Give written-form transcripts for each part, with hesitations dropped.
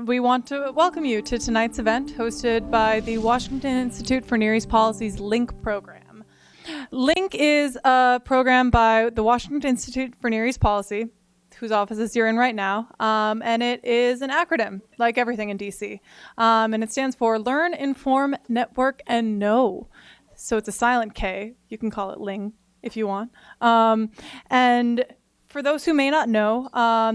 We want to welcome you to tonight's event hosted by the Washington Institute for Near East Policy's LINK program. LINK is a program by the Washington Institute for Near East Policy, whose offices you're in right now, and it is an acronym, like everything in DC. And it stands for Learn, Inform, Network, and Know. So it's a silent K. You can call it LINK if you want. And for those who may not know,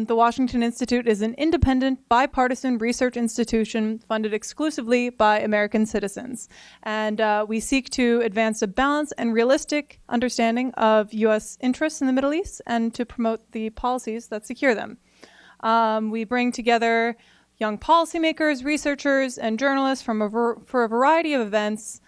the Washington Institute is an independent, bipartisan research institution funded exclusively by American citizens. And we seek to advance a balanced and realistic understanding of U.S. interests in the Middle East and to promote the policies that secure them. We bring together young policymakers, researchers, and journalists for a variety of events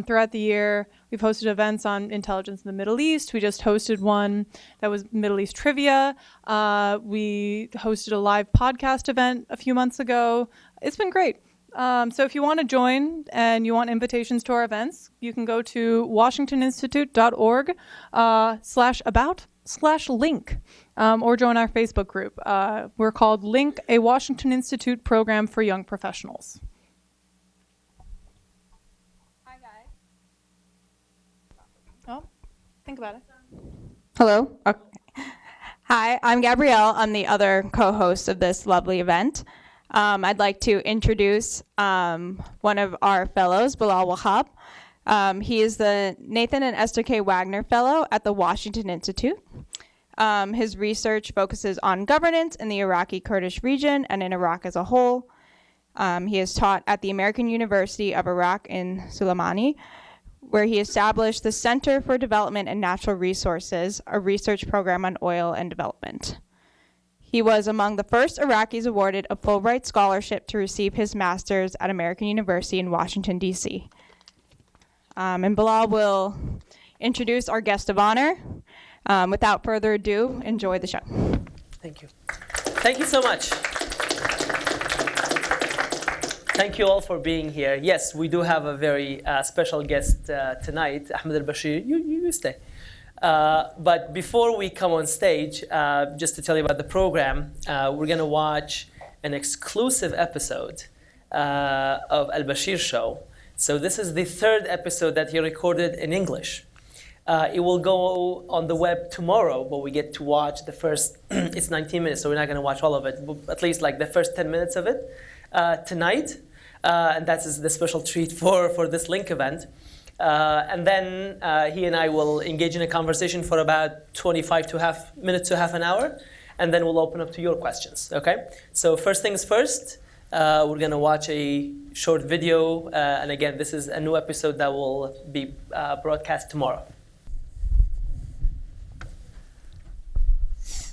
throughout the year. We've hosted events on intelligence in the Middle East. We just hosted one that was Middle East trivia. We hosted a live podcast event a few months ago. It's been great. So if you want to join and you want invitations to our events, you can go to washingtoninstitute.org/about/link or join our Facebook group. We're called LINK, a Washington Institute program for young professionals. Oh, think about it. Hello. Okay. Hi, I'm Gabrielle. I'm the other co-host of this lovely event. I'd like to introduce one of our fellows, Bilal Wahab. He is the Nathan and Esther K. Wagner Fellow at the Washington Institute. His research focuses on governance in the Iraqi Kurdish region and in Iraq as a whole. He is taught at the American University of Iraq in Suleimani, where he established the Center for Development and Natural Resources, a research program on oil and development. He was among the first Iraqis awarded a Fulbright scholarship to receive his master's at American University in Washington, D.C. And Bilal will introduce our guest of honor. Without further ado, enjoy the show. Thank you. Thank you so much. Thank you all for being here. Yes, we do have a very special guest tonight, Ahmad Al-Basheer. You stay. But before we come on stage, just to tell you about the program, we're going to watch an exclusive episode of Al-Basheer Show. So this is the third episode that he recorded in English. It will go on the web tomorrow, but we get to watch the first, it's 19 minutes, so we're not going to watch all of it, but at least like the first 10 minutes of it tonight. And that's the special treat for this LINK event. And then he and I will engage in a conversation for about 25 minutes to half an hour, and then we'll open up to your questions, okay? So first things first, we're gonna watch a short video, and again, this is a new episode that will be broadcast tomorrow.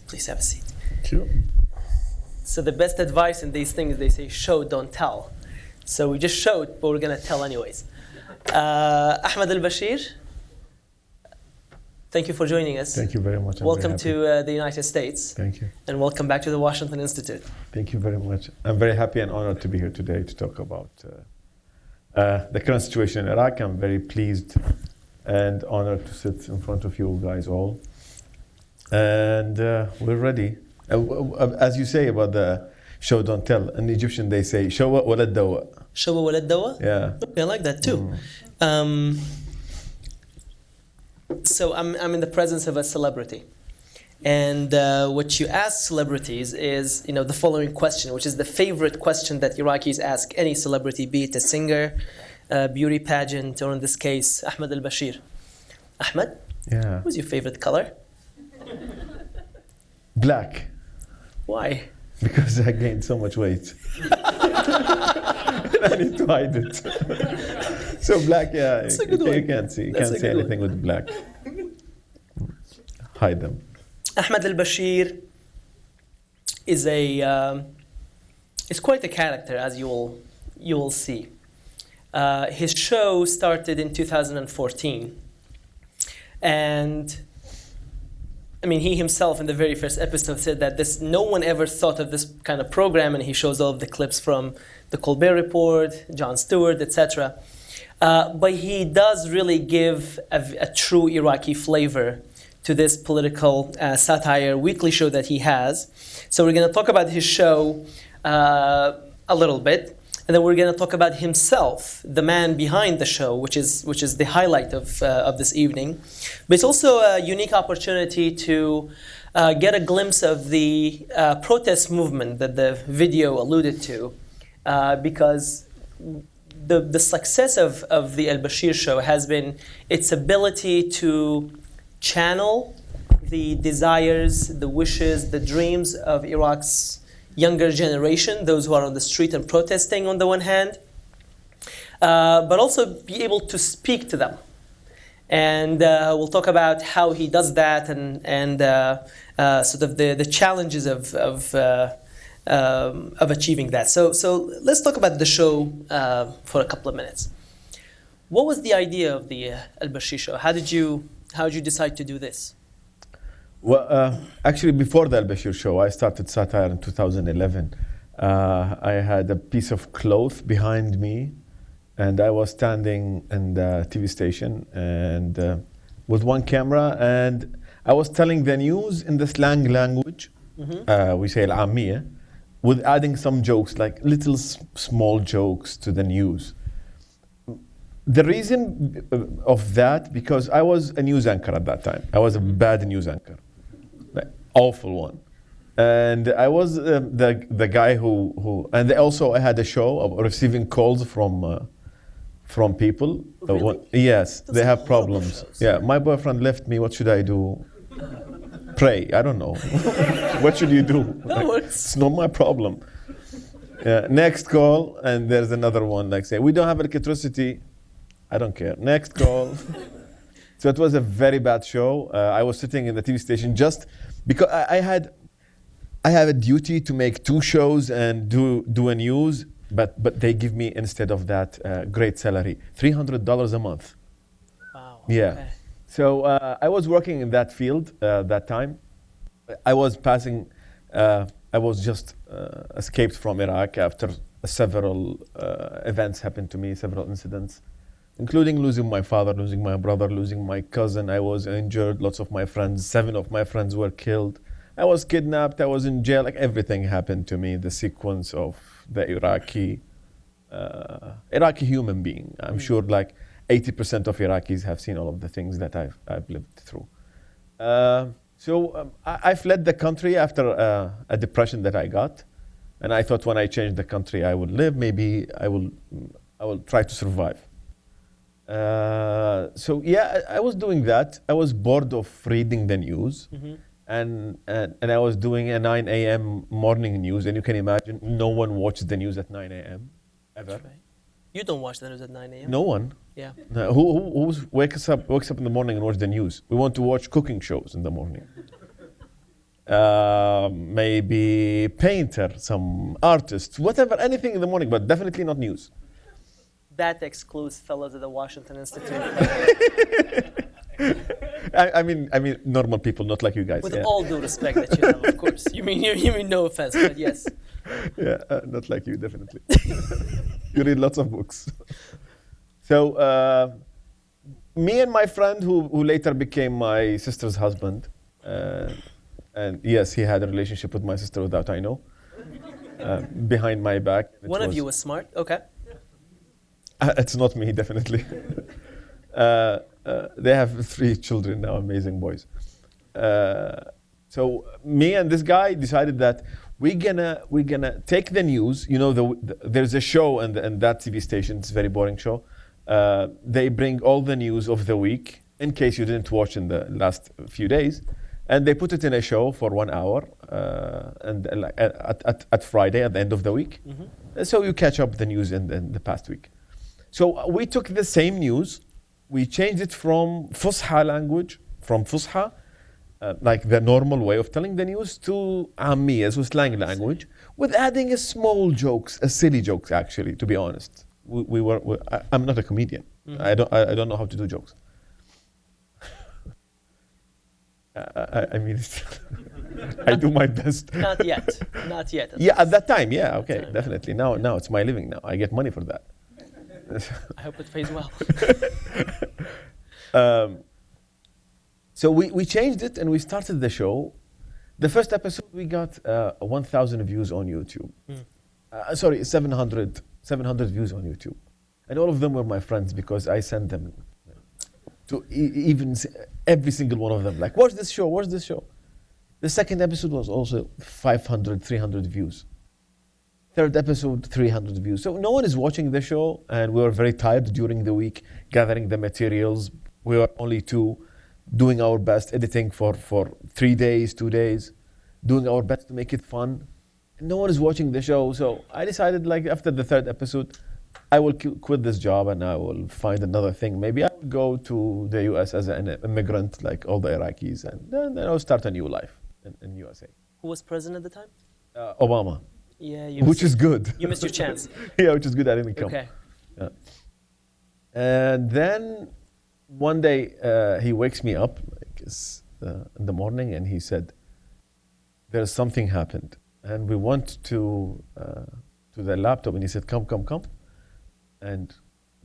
Please have a seat. Sure. So the best advice in these things, they say, show, don't tell. So we just showed, but we're going to tell anyways. Ahmad Al-Basheer, thank you for joining us. Thank you very much. Welcome to the United States. Thank you. And welcome back to the Washington Institute. Thank you very much. I'm very happy and honored to be here today to talk about the current situation in Iraq. I'm very pleased and honored to sit in front of you guys all. And we're ready. As you say about the show, don't tell. In Egyptian, they say, showa walad dawa. Showa walad dawa? Yeah. Okay, I like that too. So I'm in the presence of a celebrity. And what you ask celebrities is, the following question, which is the favorite question that Iraqis ask any celebrity, be it a singer, a beauty pageant, or in this case, Ahmad Al-Basheer. Ahmad? Yeah. What's your favorite color? Black. Why? Because I gained so much weight. I need to hide it. So black, yeah, you can't see. You can't see anything with black. Hide them. Ahmad Al-Basheer is quite a character, as you will see. His show started in 2014, and he himself in the very first episode said that no one ever thought of this kind of program, and he shows all of the clips from the Colbert Report, Jon Stewart, etc. But he does really give a true Iraqi flavor to this political satire weekly show that he has. So we're going to talk about his show a little bit, and then we're going to talk about himself, the man behind the show, which is the highlight of this evening. But it's also a unique opportunity to get a glimpse of the protest movement that the video alluded to, because the success of the Al-Basheer show has been its ability to channel the desires, the wishes, the dreams of Iraq's younger generation, those who are on the street and protesting on the one hand, but also be able to speak to them. And we'll talk about how he does that and sort of the challenges of achieving that. So let's talk about the show for a couple of minutes. What was the idea of the Al-Basheer show? How did you decide to do this? Well, actually, before the Al-Basheer show, I started satire in 2011. I had a piece of cloth behind me, and I was standing in the TV station and with one camera, and I was telling the news in the slang language. We say al-Ammiya, with adding some jokes, like little small jokes to the news. The reason of that, because I was a news anchor at that time. I was a bad news anchor. Awful one, and I was the guy who and also I had a show of receiving calls from people. Really? Yes, Those they are have problems. shows. Yeah, my boyfriend left me. What should I do? Pray. I don't know. What should you do? No, It's not my problem. Next call, and there's another one like say we don't have electricity. I don't care. Next call. So it was a very bad show. I was sitting in the TV station just because I have a duty to make 2 shows and do a news, but they give me instead of that great salary, $300 a month. Wow. Yeah. Okay. So I was working in that field that time. I was passing. I was just escaped from Iraq after several events happened to me, several incidents, including losing my father, losing my brother, losing my cousin. I was injured. Lots of my friends, 7 of my friends were killed. I was kidnapped. I was in jail. Like everything happened to me. The sequence of the Iraqi human being. I'm sure like 80% of Iraqis have seen all of the things that I've lived through. So I fled the country after a depression that I got, and I thought when I changed the country I would live. Maybe I will try to survive. So yeah, I was doing that. I was bored of reading the news, and I was doing a 9 a.m. morning news, and you can imagine no one watches the news at 9 a.m. ever. That's right. You don't watch the news at 9 a.m. No one. Yeah. No, who wakes up in the morning and watch the news? We want to watch cooking shows in the morning. Maybe painter, some artists, whatever, anything in the morning, but definitely not news. That excludes fellows at the Washington Institute. I mean, normal people, not like you guys. With Yeah. all due respect that you have, of course. You mean no offense, but yes. Yeah, not like you, definitely. You read lots of books. So, me and my friend, who later became my sister's husband, and yes, he had a relationship with my sister without I know, behind my back. One of you was smart. Okay. It's not me, definitely. They have 3 children now, amazing boys. So me and this guy decided that we're gonna take the news. You know, there's a show and that TV station. It's a very boring show. They bring all the news of the week, in case you didn't watch in the last few days, and they put it in a show for 1 hour, and at Friday at the end of the week. So you catch up the news in the past week. So we took the same news, we changed it from Fusha language, like the normal way of telling the news, to Ammiya, so slang language, with adding a small jokes, a silly jokes actually, to be honest. I'm not a comedian. I don't know how to do jokes. I mean, I do my best. Not yet. Yeah, at that time, yeah, okay, definitely. Now it's my living now. I get money for that. I hope it pays well. So we changed it and we started the show. The first episode we got 1,000 views on YouTube. sorry, 700 views on YouTube. And all of them were my friends because I sent them to every single one of them, like, watch this show, watch this show. The second episode was also 500, 300 views. Third episode, 300 views. So no one is watching the show, and we were very tired during the week, gathering the materials. We were only two, doing our best, editing for 3 days, 2 days, doing our best to make it fun. And no one is watching the show, so I decided, like, after the third episode, I will quit this job and I will find another thing. Maybe I will go to the US as an immigrant, like all the Iraqis, and then I'll start a new life in USA. Who was president at the time? Obama. Yeah, Which is good. You missed your chance. Yeah, which is good. I didn't come. Okay. Yeah. And then one day he wakes me up in the morning and he said, "There's something happened." And we went to the laptop and he said, "Come." And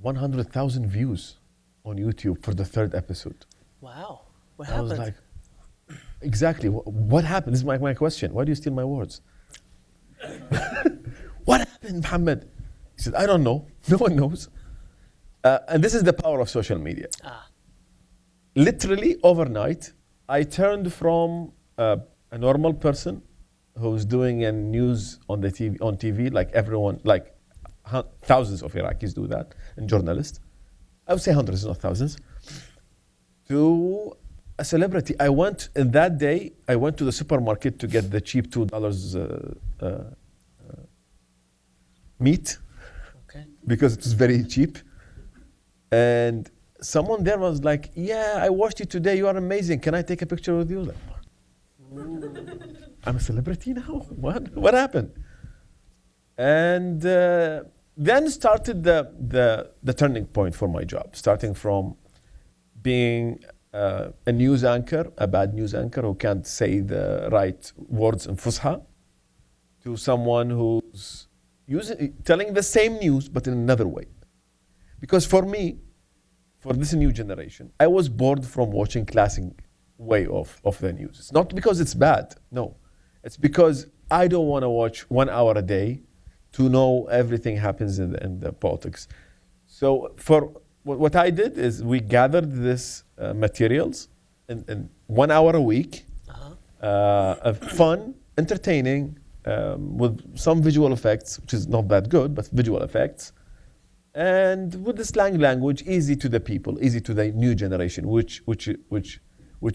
100,000 views on YouTube for the third episode. Wow. What I happened? was like, exactly. What happened? This is my question. Why do you steal my words? What happened, Muhammad? He said, "I don't know. No one knows." And this is the power of social media. Literally overnight, I turned from a normal person who's doing a news on TV, like everyone, like thousands of Iraqis do that, and journalists. I would say hundreds, not thousands, to a celebrity. In that day, I went to the supermarket to get the cheap $2 meat, okay, because it was very cheap. And someone there was like, "Yeah, I watched you today. You are amazing. Can I take a picture with you?" Like, I'm a celebrity now? What happened? And then started the turning point for my job, starting from being a news anchor, a bad news anchor who can't say the right words in Fusha, to someone who's telling the same news but in another way. Because for me, for this new generation, I was bored from watching classic way of the news. It's not because it's bad, no. It's because I don't want to watch 1 hour a day to know everything happens in the politics. So for what I did is we gathered this materials in 1 hour a week, fun, entertaining, with some visual effects, which is not that good, but visual effects. And with the slang language, easy to the people, easy to the new generation, which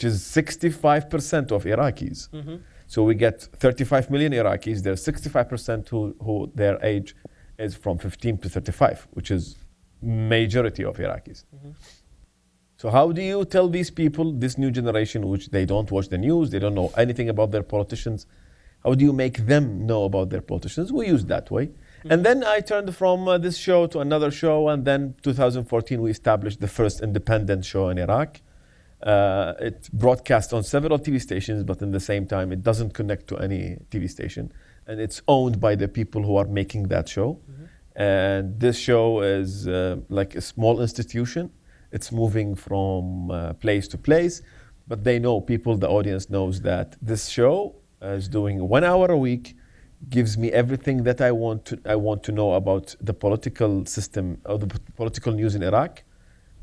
is 65% of Iraqis. Mm-hmm. So we get 35 million Iraqis. There's 65% who their age is from 15 to 35, which is majority of Iraqis. Mm-hmm. So how do you tell these people, this new generation, which they don't watch the news, they don't know anything about their politicians, how do you make them know about their politicians? We use that way. Mm-hmm. And then I turned from this show to another show, and then 2014 we established the first independent show in Iraq. It broadcasts on several TV stations, but in the same time, it doesn't connect to any TV station. And it's owned by the people who are making that show. Mm-hmm. And this show is like a small institution. It's moving from place to place. But they know, the audience knows that this show is doing 1 hour a week, gives me everything that I want to know about the political system or the political news in Iraq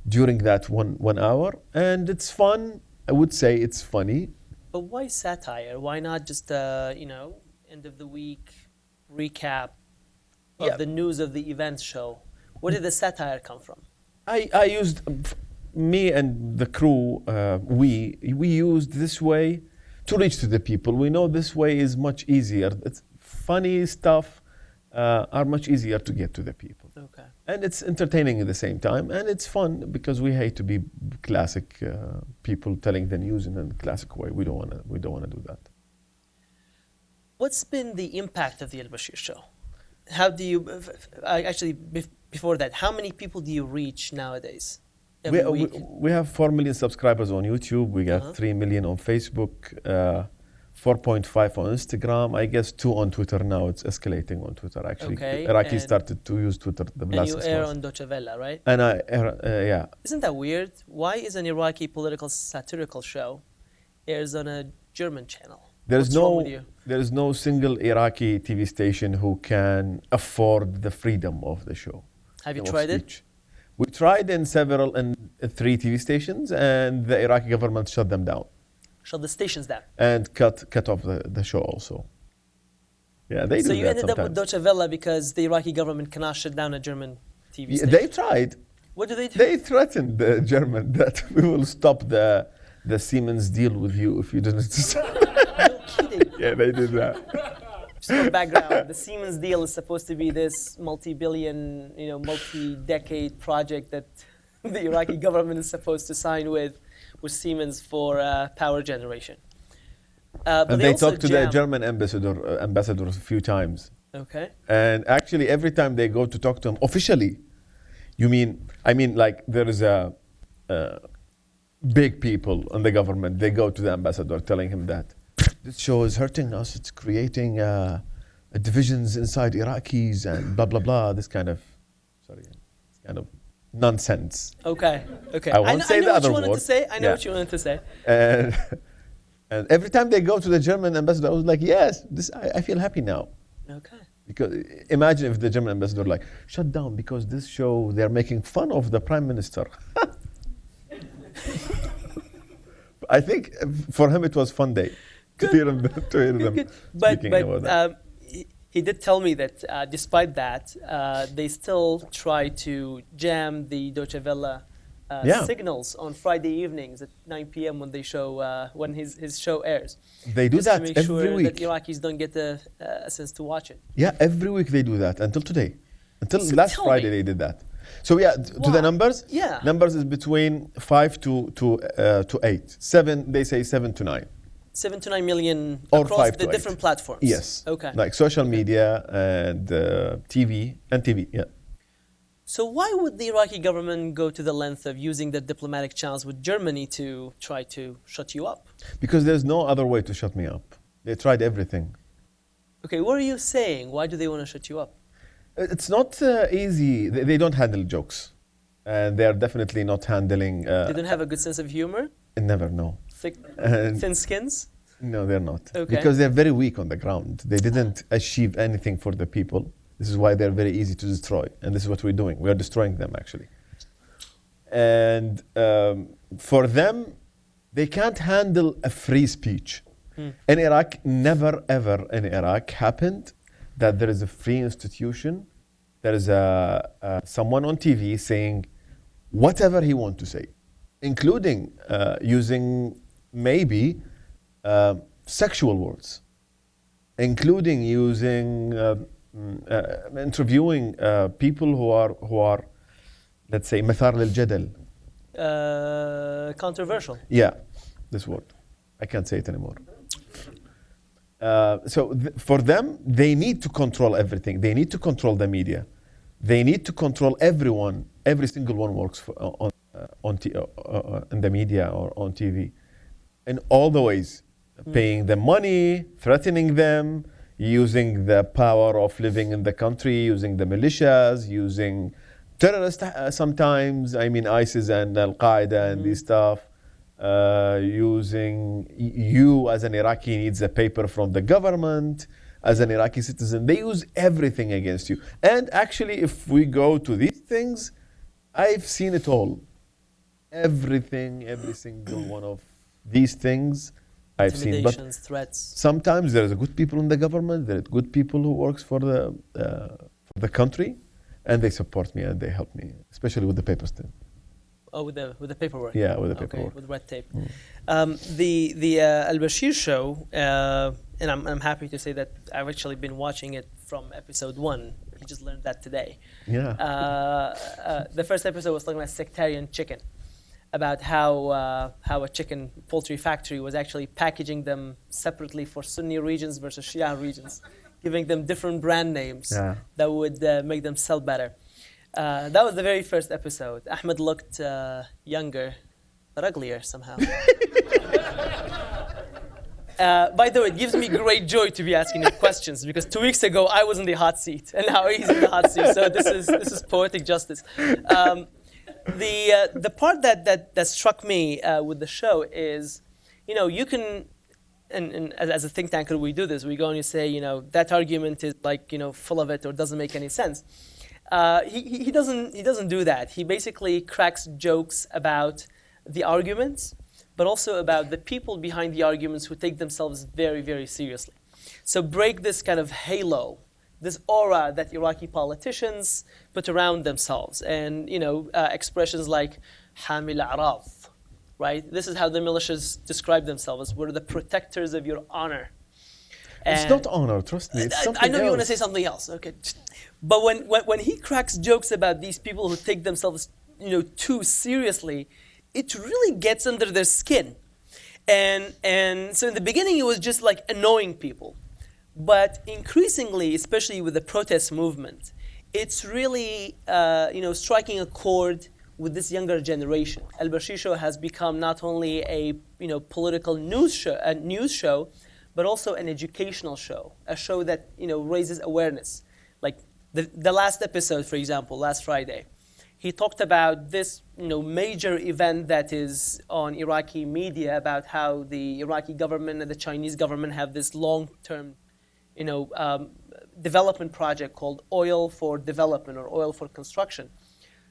during that one hour. And it's fun. I would say it's funny. But why satire? Why not just end of the week recap of the news of the events show? Where did the satire come from? I used, me and the crew, we used this way to reach to the people. We know this way is much easier. It's funny stuff are much easier to get to the people. Okay. And it's entertaining at the same time, and it's fun because we hate to be classic people telling the news in a classic way. We don't want to do that. What's been the impact of the Al-Basheer show? How do you before that, how many people do you reach nowadays? Every week? We have 4 million subscribers on YouTube. We got 3 million on Facebook, 4.5 on Instagram. I guess 2 on Twitter now. It's escalating on Twitter, actually. Okay, Iraqi started to use Twitter the last 6 months. And you air on Deutsche Welle, right? And I air, yeah. Isn't that weird? Why is an Iraqi political satirical show airs on a German channel? What's wrong with you? There is no single Iraqi TV station who can afford the freedom of the show. Have you of tried it? speech. We tried in 3 TV stations, and the Iraqi government shut them down Shut the stations down. and cut off the show also. Yeah, they do So you that ended up with sometimes. Deutsche Welle because the Iraqi government cannot shut down a German TV Yeah, station. they tried. What do they do? They threatened the German that we will stop the Siemens deal with you if you didn't. No kidding. Yeah, they did that. Just for background, the Siemens deal is supposed to be this multi-billion, multi-decade project that the Iraqi government is supposed to sign with Siemens for power generation. But And they also talked to the jam- German ambassador a few times. Okay. And actually, every time they go to talk to him officially, I mean, like there is a big people in the government. They go to the ambassador telling him that this show is hurting us. It's creating divisions inside Iraqis and blah blah blah. This kind of nonsense. Okay. I won't say know the what other you wanted word. to say. I know Yeah. what you wanted to say. And every time they go to the German ambassador, I was like, yes, I feel happy now. Okay. Because imagine if the German ambassador like shut down because this show they're making fun of the prime minister. I think for him it was fun day to hear them Good. speaking about that. He did tell me that despite that, they still try to jam the Deutsche Welle Yeah. signals on Friday evenings at 9 p.m. when they show when his show airs. They do Just that to make every sure week. that Iraqis don't get a sense to watch it. Yeah, every week they do that until today. Until So last tell Friday me. they did that. So yeah, to the Why? numbers. Yeah. Numbers is between 5 to 8. 7, they say 7 to 9. 7 to 9 million Or across 5 the to 8. different platforms. Yes. Okay. Like social media and TV. Yeah. So why would the Iraqi government go to the length of using the diplomatic channels with Germany to try to shut you up? Because there's no other way to shut me up. They tried everything. Okay, what are you saying? Why do they want to shut you up? It's not easy. They don't handle jokes. And they're definitely not handling... They don't have a good sense of humor? never know. Thick, And thin skins? no, they're not. Okay. Because they're very weak on the ground. They didn't achieve anything for the people. This is why they're very easy to destroy. And this is what we're doing. We are destroying them, actually. And for them, they can't handle a free speech. In Iraq, never ever in Iraq happened that there is a free institution. There is someone on TV saying whatever he wants to say, including using maybe sexual words, including using interviewing people who are, let's say, مثار للجدل. Controversial. Yeah, this word. I can't say it anymore. For them, they need to control everything. They need to control the media. They need to control everyone. Every single one works in the media or on TV. In all the ways. Paying them money, threatening them, using the power of living in the country, using the militias, using terrorists sometimes. I mean, ISIS and Al-Qaeda and these stuff. Using you as an Iraqi needs a paper from the government, as an Iraqi citizen. They use everything against you. And actually, if we go to these things, I've seen it all. Everything, every single one of these things I've seen. But Intimidations, threats. sometimes there's good people in the government, there are good people who works for the country, and they support me and they help me, especially with the papers thing. Oh, with the paperwork. Yeah, with the Okay, paperwork. with red tape. The Al-Basheer show, and I'm happy to say that I've actually been watching it from episode 1. I just learned that today. Yeah. The first episode was talking about sectarian chicken, about how a chicken poultry factory was actually packaging them separately for Sunni regions versus Shia regions, giving them different brand names that would make them sell better. That was the very first episode. Ahmed looked younger, but uglier somehow. By the way, it gives me great joy to be asking you questions because 2 weeks ago I was in the hot seat and now he's in the hot seat. So this is poetic justice. The part that struck me with the show is, you can and as a think tanker, we do this. We go and you say, that argument is like, full of it or doesn't make any sense. He doesn't do that. He basically cracks jokes about the arguments, but also about the people behind the arguments who take themselves very, very seriously. So break this kind of halo, this aura that Iraqi politicians put around themselves, and expressions like "hamil araf," right? This is how the militias describe themselves: "We're the protectors of your honor." It's not honor, trust me. It's something I know else. you want to say something else, okay? But when he cracks jokes about these people who take themselves, too seriously, it really gets under their skin. And so in the beginning, it was just like annoying people. But increasingly, especially with the protest movement, it's really striking a chord with this younger generation. Al-Basheer Show has become not only a political news show, but also an educational show, a show that raises awareness. Like the last episode, for example, last Friday, he talked about this major event that is on Iraqi media about how the Iraqi government and the Chinese government have this long-term development project called Oil for Development or Oil for Construction.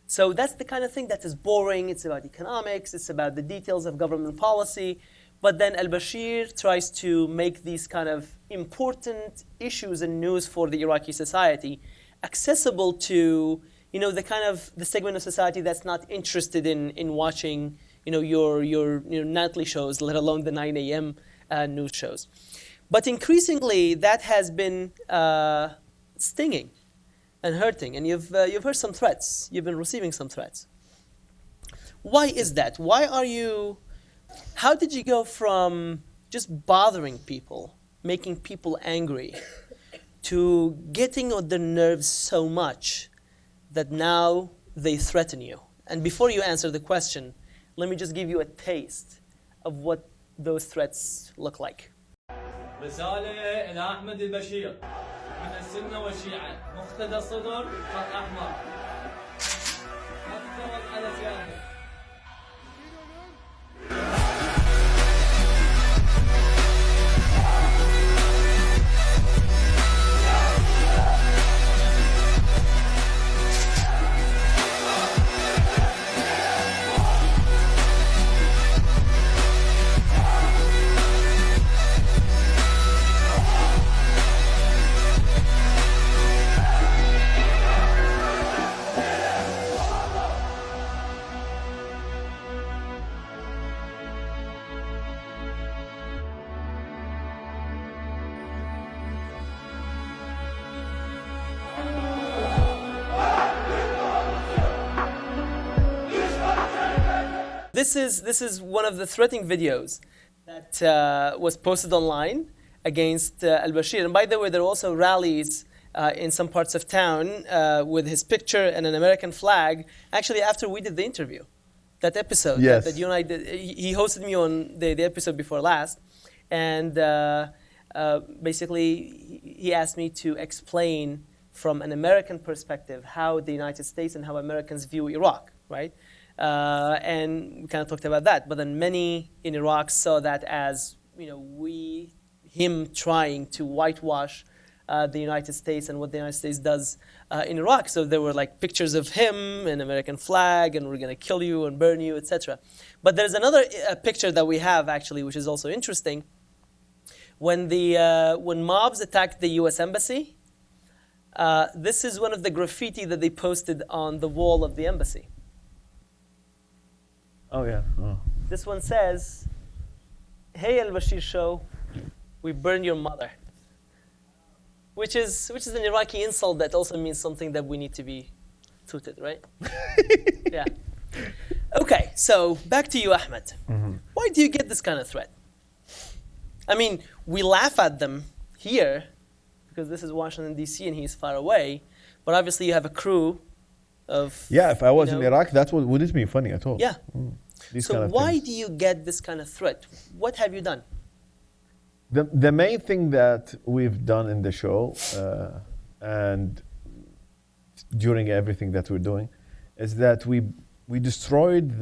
So that's the kind of thing that is boring. It's about economics. It's about the details of government policy. But then Al-Basheer tries to make these kind of important issues and news for the Iraqi society accessible to the segment of society that's not interested in watching your nightly shows, let alone the 9 a.m. News shows. But increasingly, that has been stinging and hurting, and you've heard some threats. You've been receiving some threats. Why is that? How did you go from just bothering people, making people angry, to getting on their nerves so much that now they threaten you? And before you answer the question, let me just give you a taste of what those threats look like. رسالة إلى أحمد البشير من السنة والشيعة مقتدى الصدر خط أحمر لا تتفرج على سيادتك. This is one of the threatening videos that was posted online against Al-Basheer. And by the way, there are also rallies in some parts of town with his picture and an American flag. Actually, after we did the interview, that episode Yes. that you and I did, he hosted me on the episode before last, and basically he asked me to explain from an American perspective how the United States and how Americans view Iraq, right? And we kind of talked about that. But then many in Iraq saw that as him trying to whitewash the United States and what the United States does in Iraq. So there were like pictures of him, an American flag, and we're going to kill you and burn you, etc. But there's another picture that we have actually, which is also interesting. When mobs attacked the U.S. Embassy, this is one of the graffiti that they posted on the wall of the embassy. Oh, yeah. Oh. This one says, "Hey Al-Basheer Show, we burned your mother," which is an Iraqi insult that also means something that we need to be tooted, right? Yeah. Okay, so back to you, Ahmed. Mm-hmm. Why do you get this kind of threat? I mean, we laugh at them here because this is Washington, D.C. and he's far away, but obviously you have a crew of... Yeah, if I was in Iraq, that wouldn't be funny at all. Yeah. These So kind of why things. do you get this kind of threat? What have you done? The main thing that we've done in the show and during everything that we're doing is that we destroyed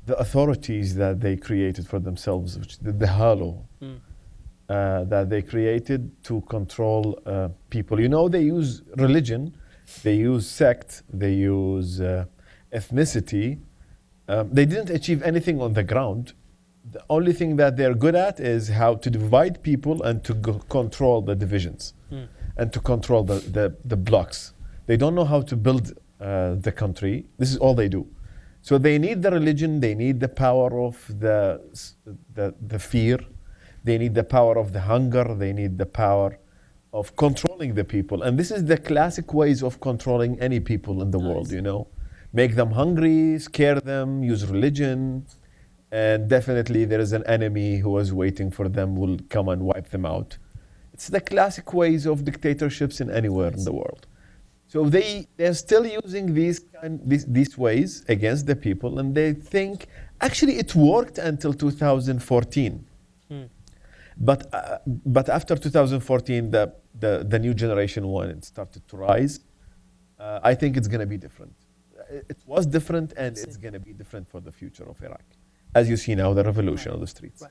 the authorities that they created for themselves, which the halo that they created to control people. You know, they use religion, they use sect, they use ethnicity. They didn't achieve anything on the ground. The only thing that they're good at is how to divide people and to control the divisions and to control the blocks. They don't know how to build the country. This is all they do. So they need the religion, they need the power of the fear, they need the power of the hunger, they need the power of controlling the people. And this is the classic ways of controlling any people in the world, you know. Make them hungry, scare them, use religion, and definitely there is an enemy who is waiting for them, will come and wipe them out. It's the classic ways of dictatorships in anywhere in the world. So they're still using these ways against the people, and they think, actually it worked until 2014. But after 2014, the new generation, when it started to rise, I think it's going to be different. It was different, and it's going to be different for the future of Iraq. As you see now, the revolution on the streets. Right.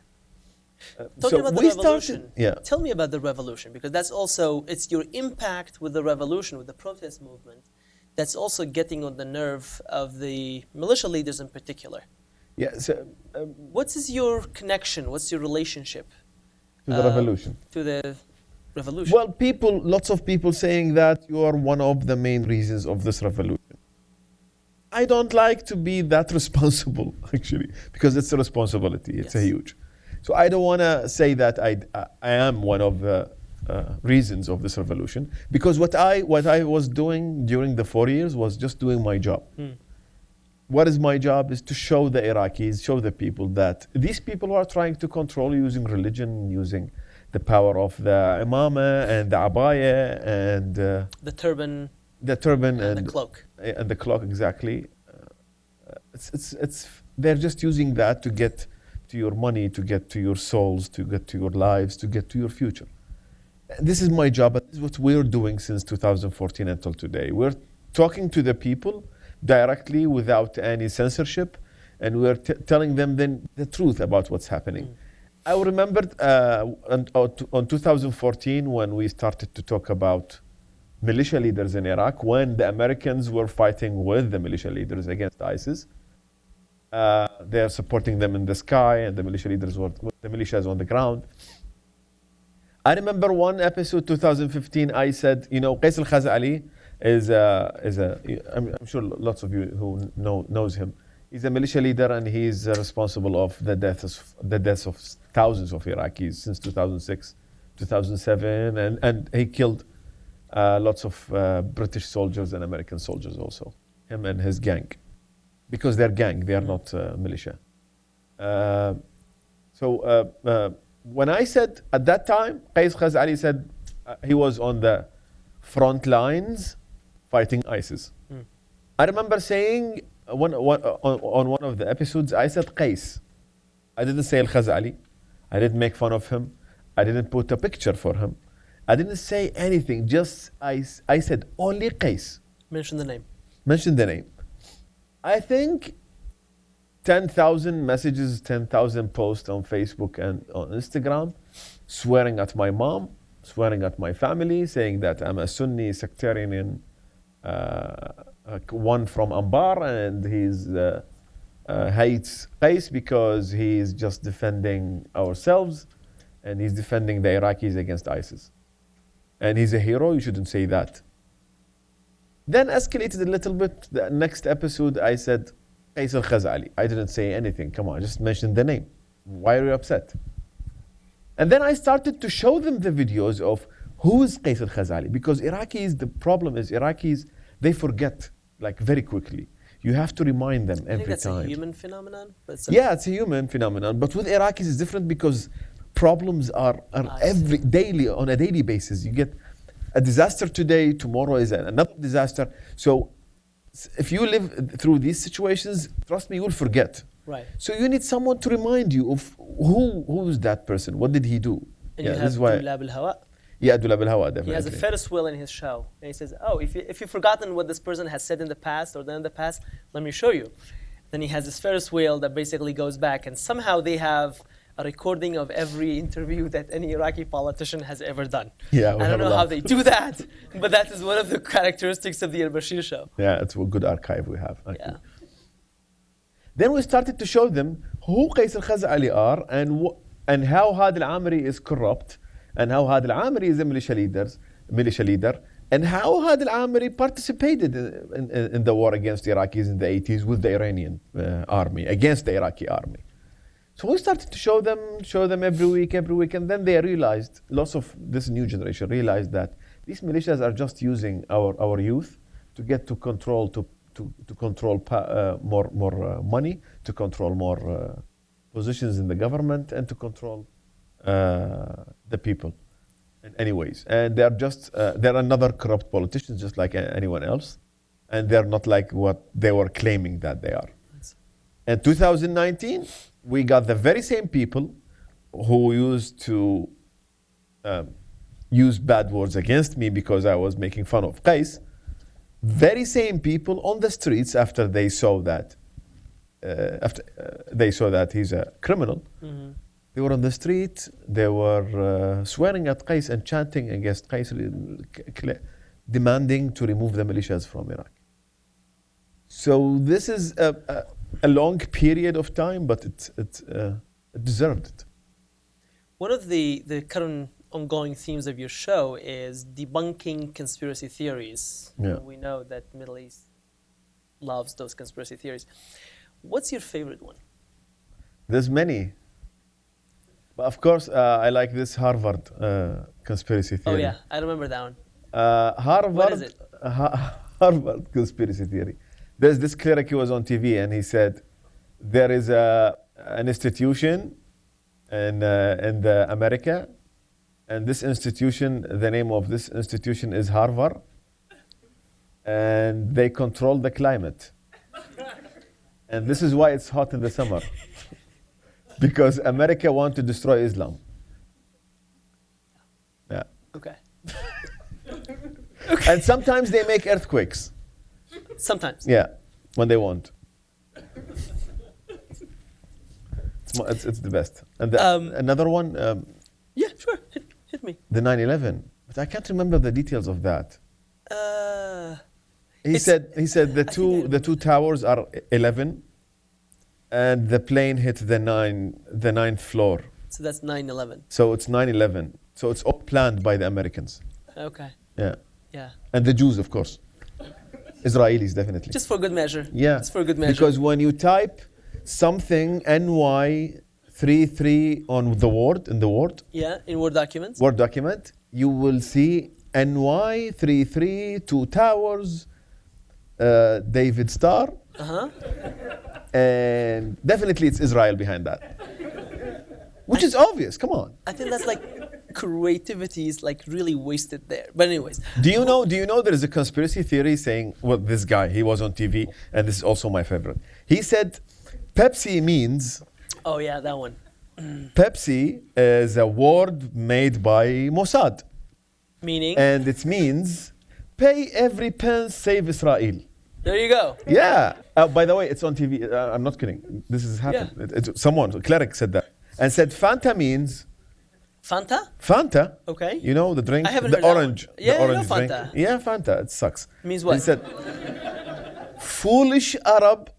Talking about the revolution, tell me about the revolution, because that's also, it's your impact with the revolution, with the protest movement, that's also getting on the nerve of the militia leaders in particular. Yeah. So, what is your connection? What's your relationship to the revolution? To the revolution. Well, lots of people saying that you are one of the main reasons of this revolution. I don't like to be that responsible, actually, because it's a responsibility. It's a huge. So I don't want to say that I am one of the reasons of this revolution, because what I was doing during the 4 years was just doing my job. What is my job is to show the Iraqis, show the people that these people are trying to control using religion, using the power of the imama and the abaya and the turban and the cloak. And the cloak, exactly. They're just using that to get to your money, to get to your souls, to get to your lives, to get to your future. This is my job, but this is what we're doing since 2014 until today. We're talking to the people directly without any censorship, and we're telling them then the truth about what's happening. I remember on 2014 when we started to talk about militia leaders in Iraq, when the Americans were fighting with the militia leaders against ISIS. They're supporting them in the sky, and the militia leaders were with the militias on the ground. I remember one episode, 2015, I said, you know, Qais al-Khazali I'm sure lots of you who knows him. He's a militia leader, and he's responsible of the deaths of thousands of Iraqis since 2006, 2007, and he killed lots of British soldiers and American soldiers also, him and his gang. Because they're gang, they are not militia. When I said at that time, Qais Khazali said he was on the front lines fighting ISIS. I remember saying on one of the episodes, I said Qais. I didn't say Al-Khazali. I didn't make fun of him. I didn't put a picture for him. I didn't say anything. Just I said only Qais. Mention the name. Mention the name. I think 10,000 messages, 10,000 posts on Facebook and on Instagram, swearing at my mom, swearing at my family, saying that I'm a Sunni sectarian, one from Anbar, and he's hates Qais because he's just defending ourselves, and he's defending the Iraqis against ISIS. And he's a hero, you shouldn't say that. Then escalated a little bit. The next episode, I said, Qais al-Khazali. I didn't say anything. Come on, just mention the name. Why are you upset? And then I started to show them the videos of who is Qais al-Khazali. Because Iraqis, the problem is Iraqis, they forget like very quickly. You have to remind them every time. I think that's a human phenomenon? Yeah, it's a human phenomenon. But with Iraqis, it's different because problems are daily, on a daily basis. You get a disaster today, tomorrow is another disaster. So if you live through these situations, trust me, you will forget. Right. So you need someone to remind you of who is that person, what did he do? And you have Dulab al-Hawa. Yeah, Dulab al-Hawa, definitely. He has a Ferris wheel in his show. And he says, oh, if you've forgotten what this person has said in the past or done in the past, let me show you. Then he has this Ferris wheel that basically goes back, and somehow they have a recording of every interview that any Iraqi politician has ever done. Yeah, I don't know how they do that, but that is one of the characteristics of the Al-Basheer show. Yeah, it's a good archive we have. Okay. Yeah. Then we started to show them who Qais al-Khazali are and how Hadi al-Amiri is corrupt and how Hadi al-Amiri is a militia leader and how Hadi al-Amiri participated in the war against the Iraqis in the 80s with the Iranian army, against the Iraqi army. So we started to show them every week, and then they realized, lots of this new generation realized that these militias are just using our youth to get to control, to control more money, to control more positions in the government, and to control the people in any ways. And they're just, they're another corrupt politicians just like anyone else. And they're not like what they were claiming that they are. In 2019, we got the very same people who used to use bad words against me because I was making fun of Qais. Very same people on the streets after they saw that he's a criminal. Mm-hmm. They were on the street. They were swearing at Qais and chanting against Qais, demanding to remove the militias from Iraq. So this is a long period of time, but it deserved it. One of the current ongoing themes of your show is debunking conspiracy theories. Yeah. We know that Middle East loves those conspiracy theories. What's your favorite one? There's many. But of course, I like this Harvard conspiracy theory. Oh yeah, I remember that one. Harvard, what is it? Harvard conspiracy theory. There's this cleric who was on TV and he said, there is an institution in America, and this institution, the name of this institution is Harvard, and they control the climate. And this is why it's hot in the summer. Because America wants to destroy Islam. Yeah. Okay. And sometimes they make earthquakes. Sometimes. Yeah, when they want. It's the best. And another one. Yeah, sure. Hit me. The 9/11, but I can't remember the details of that. He said the two towers are 11, and the plane hit the ninth floor. So that's 9/11. So it's 9/11. So it's all planned by the Americans. Okay. Yeah. Yeah. And the Jews, of course. Israelis, definitely. Just for good measure. Yeah. Just for good measure. Because when you type something NY33 on the Word, in the Word. Yeah, in Word documents. Word document, you will see NY33, two towers, David Star. Uh-huh. And definitely it's Israel behind that. Which is obvious, come on. I think that's like creativity is like really wasted there. But anyways. Do you know there is a conspiracy theory saying, well, this guy, he was on TV, and this is also my favorite. He said, Pepsi means... Oh yeah, that one. Pepsi is a word made by Mossad. Meaning? And it means, pay every pence, save Israel. There you go. Yeah. By the way, it's on TV. I'm not kidding. This has happened. Yeah. Someone, a cleric said that. And said Fanta means... Fanta? Fanta. Okay. You know the drink? I haven't the heard that orange. one. Yeah, the orange I know drink. Fanta. Yeah, Fanta. It sucks. Means what? He said, foolish Arab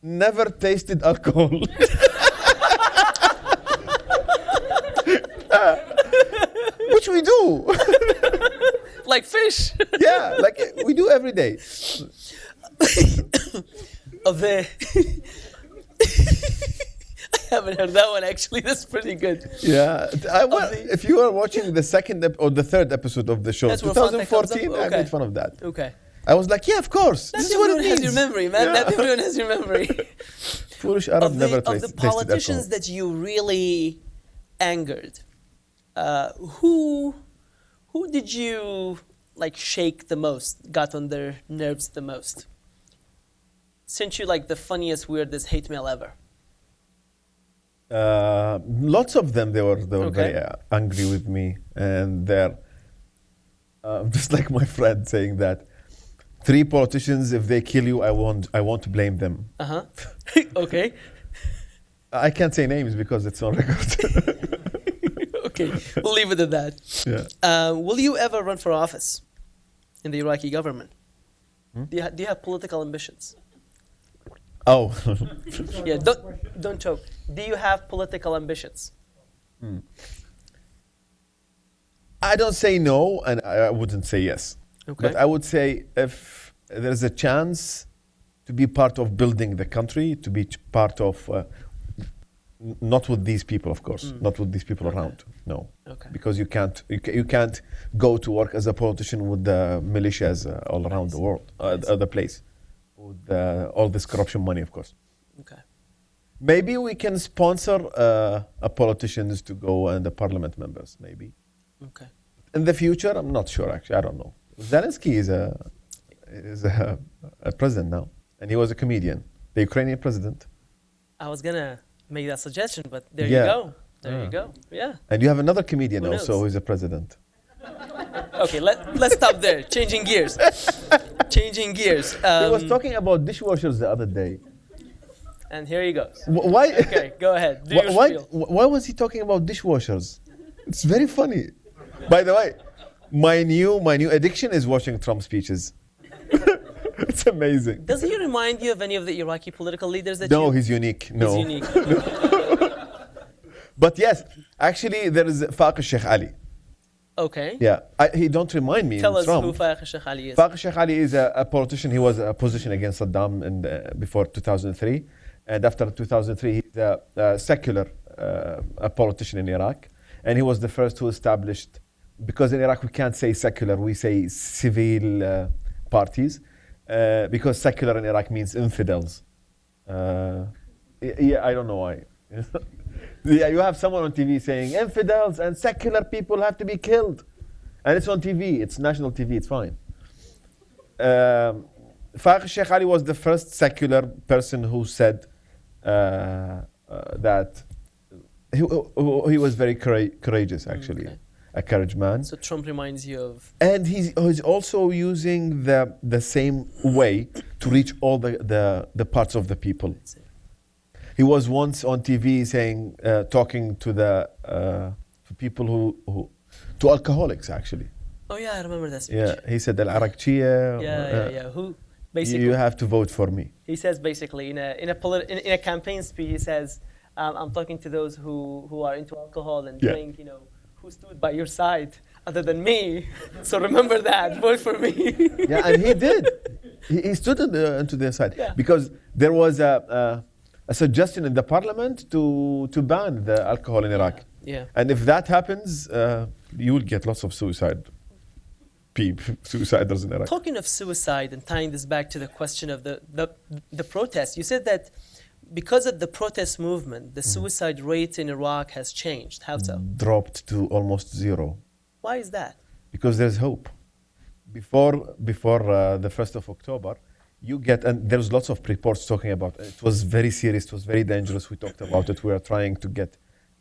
never tasted alcohol. Which we do. Like fish. Yeah, like we do every day. Oh, I haven't heard that one actually. That's pretty good. Yeah, if you are watching the second or the third episode of the show, That's where Fanta comes 2014, up? I Okay. made fun of that. Okay. I was like, yeah, of course. That's this is what it everyone means. has your memory, man. Yeah. That everyone has your memory. Foolish Arab never Of the tasted politicians alcohol. that you really angered, who did you like shake the most, got on their nerves the most? Sent you like the funniest, weirdest hate mail ever? Lots of them, they were Okay. very angry with me, and they're just like my friend saying that 3 politicians, if they kill you, I won't blame them. Okay. I can't say names because it's on record. Okay, we'll leave it at that. Yeah. Will you ever run for office in the Iraqi government? Do you have political ambitions? Oh. Yeah, don't choke. Do you have political ambitions? I don't say no, and I wouldn't say yes. Okay. But I would say if there's a chance to be part of building the country, to be part of, not with these people, of course, not with these people around, no. Okay. Because you can't go to work as a politician with the militias all around the world, other place, with all this corruption money, of course. Okay. Maybe we can sponsor politicians to go and the parliament members, maybe. Okay. In the future, I'm not sure, actually, I don't know. Zelensky is a president now, and he was a comedian, the Ukrainian president. I was gonna make that suggestion, but there Yeah. you go. There you go. Yeah. And you have another comedian Who also knows? who's a president. Okay, let's stop there. Changing gears. Changing gears. He was talking about dishwashers the other day. And here he goes. Why? Okay, go ahead. Do your Why? spiel. Why was he talking about dishwashers? It's very funny. By the way, my new addiction is watching Trump speeches. It's amazing. Does he remind you of any of the Iraqi political leaders that No, you... he's unique. No. He's unique. But yes, actually, there is Faq Sheikh Ali. Okay. Yeah, he don't remind me. Tell in us Trump. who Faq Sheikh Ali is. Faq Sheikh Ali is a politician. He was a opposition against Saddam before 2003. And after 2003, he's a secular a politician in Iraq. And he was the first who established, because in Iraq we can't say secular, we say civil parties. Because secular in Iraq means infidels. Yeah, I don't know why. Yeah, you have someone on TV saying infidels and secular people have to be killed. And it's on TV, it's national TV, it's fine. Faq Sheikh Ali was the first secular person who said that he was very courageous, actually, Okay. a courage man. So Trump reminds you of... And he's also using the same way to reach all the parts of the people. He was once on TV saying, talking to to people to alcoholics, actually. Oh yeah, I remember that speech. Yeah, he said, Al-Araqchiya. Yeah. Who basically... You have to vote for me. He says basically in a campaign speech, he says, I'm talking to those who are into alcohol and drink, who stood by your side other than me. So remember that, vote for me. Yeah, and he did. He stood into their side. Yeah. Because there was a suggestion in the parliament to ban the alcohol in Iraq. Yeah. And if that happens, you will get lots of suiciders in Iraq. Talking of suicide and tying this back to the question of the protest, you said that because of the protest movement, the suicide rate in Iraq has changed. How so? Dropped to almost zero. Why is that? Because there's hope. Before the 1st of October, you get, and there's lots of reports talking about it. It was very serious, it was very dangerous. We talked about it. We are trying to get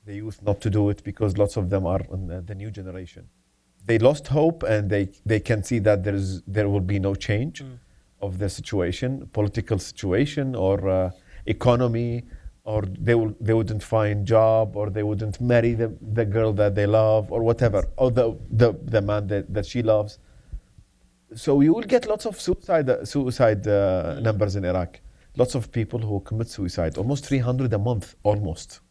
the youth not to do it because lots of them are the new generation. They lost hope and they can see that there will be no change of the situation, political situation or economy, or they wouldn't find job, or they wouldn't marry the girl that they love, or whatever, or the man that she loves. So you will get lots of suicide numbers in Iraq. Lots of people who commit suicide, almost 300 a month, almost.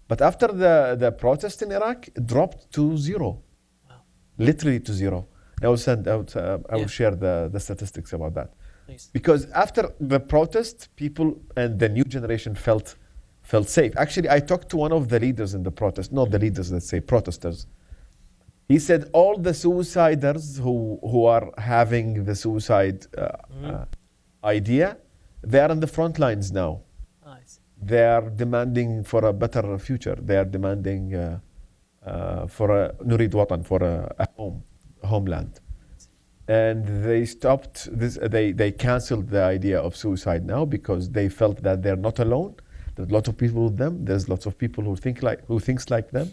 But after the protest in Iraq, it dropped to zero. Wow. Literally to zero. I will share the statistics about that. Nice. Because after the protest, people and the new generation felt safe. Actually, I talked to one of the leaders in the protest, not the leaders, let's say protesters. He said all the suiciders who are having the suicide idea, they are in the front lines now. Nice. They are demanding for a better future. They are demanding for a nurid watan, for a homeland. And they stopped this. They canceled the idea of suicide now because they felt that they're not alone. There's a lot of people with them. There's lots of people who thinks like them,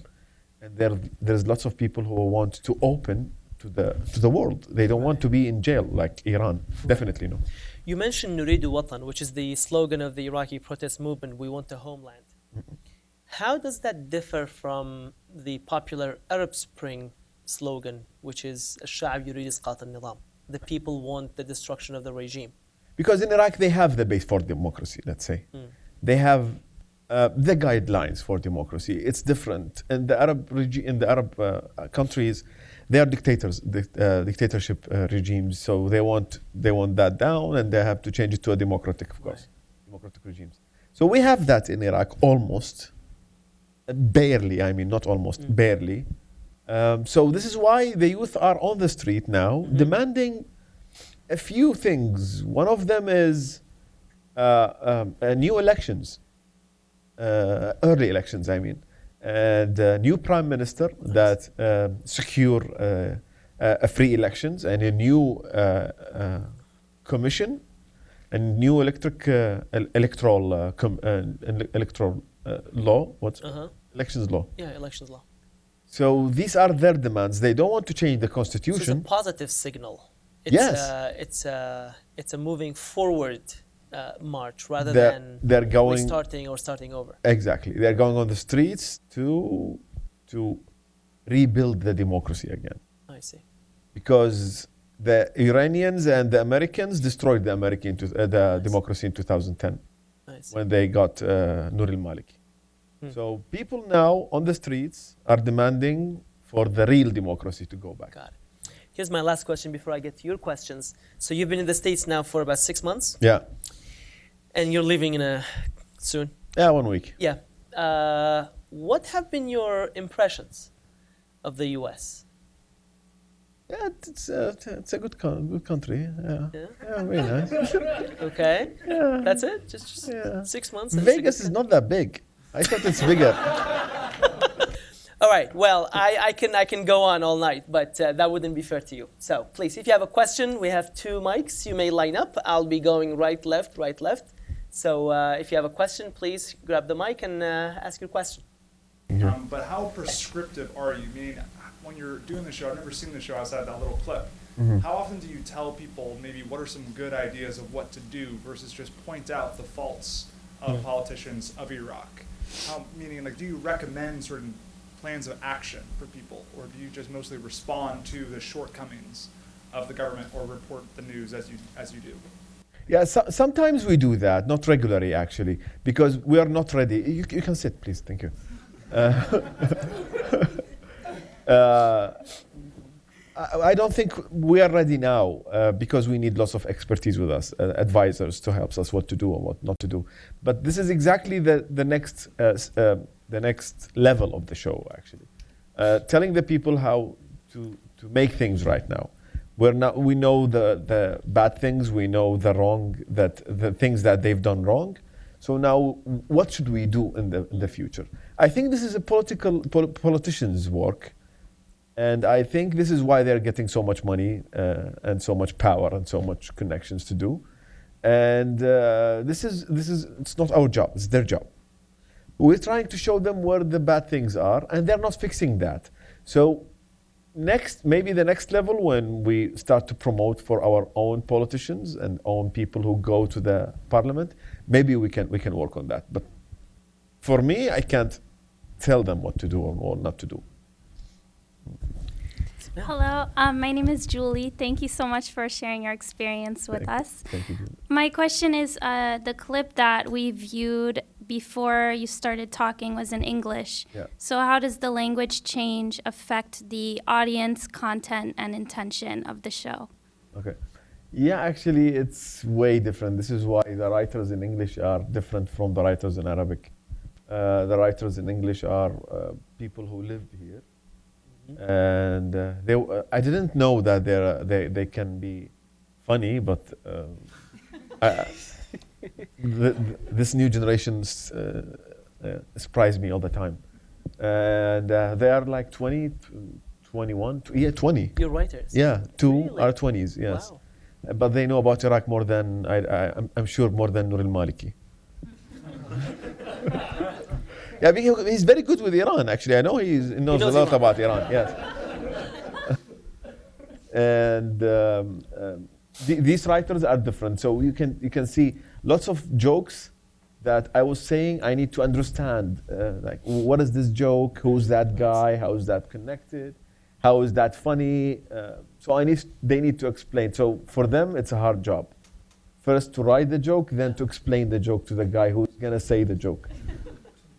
and there's lots of people who want to open to the world. They don't want to be in jail like Iran. Definitely no. You mentioned Nuridu Watan, which is the slogan of the Iraqi protest movement, we want a homeland. How does that differ from the popular Arab Spring slogan, which is الشعب يريد إسقاط النظام? The people want the destruction of the regime. Because in Iraq they have the base for democracy, let's say. They have the guidelines for democracy. It's different. In the Arab countries, they are dictatorship regimes. So they want that down, and they have to change it to a democratic, of course, democratic regimes. So we have that in Iraq almost, barely. I mean, not almost, barely. So this is why the youth are on the street now, demanding a few things. One of them is new elections, early elections, I mean, and a new prime minister that secure a free elections, and a new commission, and new electoral law. What's elections law? Yeah, elections law. So these are their demands. They don't want to change the constitution. So it's a positive signal. It's a moving forward march rather than they're going restarting or starting over. Exactly. They're going on the streets to rebuild the democracy again. I see. Because the Iranians and the Americans destroyed the democracy in 2010 when they got Nur al-Maliki. So people now on the streets are demanding for the real democracy to go back. Got it. Here's my last question before I get to your questions. So you've been in the States now for about 6 months? Yeah. And you're leaving soon? Yeah, 1 week. Yeah. What have been your impressions of the US? Yeah, it's a good country. Yeah, very nice. Okay. Yeah. That's it? Just 6 months? Vegas is not that big. I thought it's bigger. All right. Well, I can go on all night, but that wouldn't be fair to you. So please, if you have a question, we have 2 mics. You may line up. I'll be going right, left, right, left. So if you have a question, please grab the mic and ask your question. But how prescriptive are you? Meaning, when you're doing the show, I've never seen the show outside that little clip. How often do you tell people maybe what are some good ideas of what to do versus just point out the faults of politicians of Iraq? Meaning, like, do you recommend certain plans of action for people, or do you just mostly respond to the shortcomings of the government or report the news as you do? Yeah, sometimes we do that, not regularly actually, because we are not ready. You can sit, please. Thank you. I don't think we are ready now because we need lots of expertise with us, advisors to help us what to do and what not to do. But this is exactly the next level of the show, actually. Telling the people how to make things right now. We know the bad things, we know the things that they've done wrong. So now, what should we do in the future? I think this is a politician's work. And I think this is why they're getting so much money and so much power and so much connections to do. And it's not our job, it's their job. We're trying to show them where the bad things are, and they're not fixing that. So maybe the next level, when we start to promote for our own politicians and own people who go to the parliament, maybe we can work on that. But for me, I can't tell them what to do or not to do. Hello, my name is Julie. Thank you so much for sharing your experience with us. Thank you, Julie. My question is, the clip that we viewed before you started talking was in English. Yeah. So how does the language change affect the audience, content, and intention of the show? Okay. Yeah, actually, it's way different. This is why the writers in English are different from the writers in Arabic. The writers in English are people who lived here. And I didn't know that they can be funny, but this new generation surprised me all the time. And they are like 20, 21, 20. You're writers? Yeah, 2 Really? are 20s, yes. Wow. But they know about Iraq more than, I'm sure, more than Nur al-Maliki. Yeah, he's very good with Iran, actually. I know he knows a lot about Iran, yes. and these writers are different. So you can see lots of jokes that I was saying I need to understand. Like, what is this joke? Who's that guy? How is that connected? How is that funny? So they need to explain. So for them, it's a hard job. First to write the joke, then to explain the joke to the guy who's gonna say the joke.